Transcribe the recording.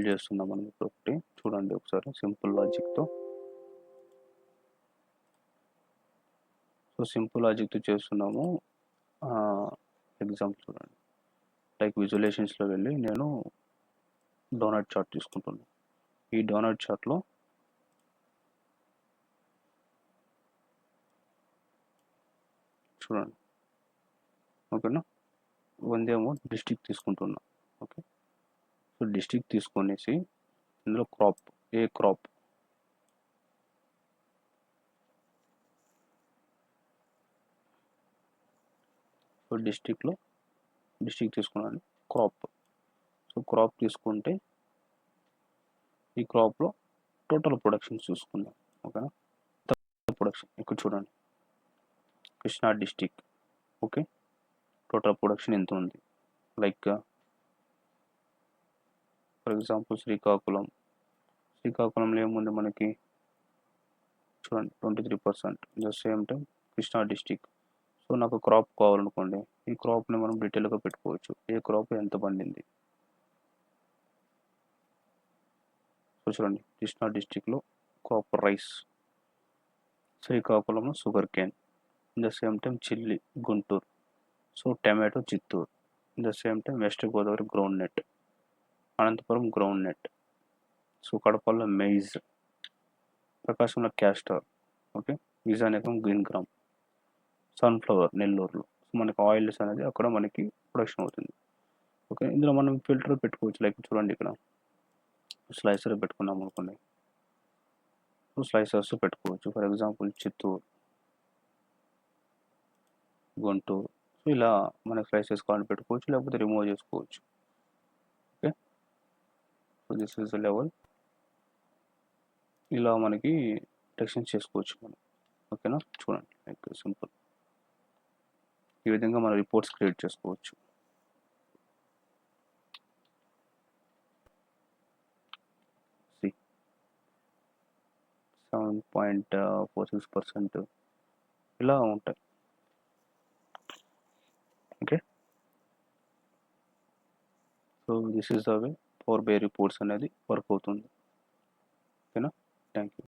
Build చేస్తున్నాం మనం ఇప్పుడు ఒకటి చూడండి ఒకసారి సింపుల్ లాజిక్తో. సో సింపుల్ లాజిక్తో చేస్తున్నాము. ఎగ్జాంపుల్ చూడండి, లైక్ విజువలైజేషన్స్లో వెళ్ళి నేను డోనట్ చార్ట్ తీసుకుంటున్నాను. ఈ డోనట్ చార్ట్లో చూడండి, ఓకేనా, వందేమో డిస్ట్రిక్ట్ తీసుకుంటున్నా. ఓకే, సో డిస్ట్రిక్ట్ తీసుకొనేసి ఇందులో క్రాప్, ఏ క్రాప్, సో డిస్ట్రిక్ట్ తీసుకున్నాను క్రాప్. సో క్రాప్ తీసుకుంటే ఈ క్రాప్లో టోటల్ ప్రొడక్షన్ చూసుకుందాం. ఓకేనా, ప్రొడక్షన్ ఇక్కడ చూడండి, Krishna district. Okay, total production ఎంత ఉంది, లైక్ ఫర్ ఎగ్జాంపుల్ శ్రీకాకుళంలో ఏముంది మనకి చూడండి 23%. The same time Krishna district. So నాకు క్రాప్ కావాలనుకోండి, ఈ క్రాప్ని మనం డీటెయిల్గా పెట్టుకోవచ్చు, ఏ క్రాప్ ఎంత పండింది. సో చూడండి, కృష్ణా డిస్ట్రిక్ట్లో క్రాప్ రైస్, శ్రీకాకుళంలో sugar cane, in the same time chilli Guntur, so tomato Chittoor, in the same time west Godavari ground nut, Anantapuram ground nut, so కడపలో మెయిజ్, ప్రకాశంలో castor, okay, Vizianagaram green gram, sunflower నెల్లూరులో. సో మనకి ఆయిల్స్ అనేది అక్కడ మనకి ప్రొడక్షన్ అవుతుంది. ఓకే, ఇందులో మనం ఫిల్టర్ పెట్టుకోవచ్చు. లైక్ చూడండి, ఇక్కడ స్లైసర్ పెట్టుకున్నాం అనుకోండి, సో స్లైసర్స్ పెట్టుకోవచ్చు. For example Chittoor, Guntur, so ఇలా మనకి స్లైసెస్ కావాలని పెట్టుకోవచ్చు, లేకపోతే రిమూవ్ చేసుకోవచ్చు. Okay, so this is level. ఇలా మనకి టెక్స్టెన్స్ చేసుకోవచ్చు మనం. ఓకేనా, చూడండి, లైక్ సింపుల్. ఈ విధంగా మనం రిపోర్ట్స్ క్రియేట్ చేసుకోవచ్చు. సి 7.46% ఇలా ఉంటాయి. Okay, so this is the way power BI reports అనేది వర్క్ అవుతుంది. ఓకేనా, థ్యాంక్ యూ.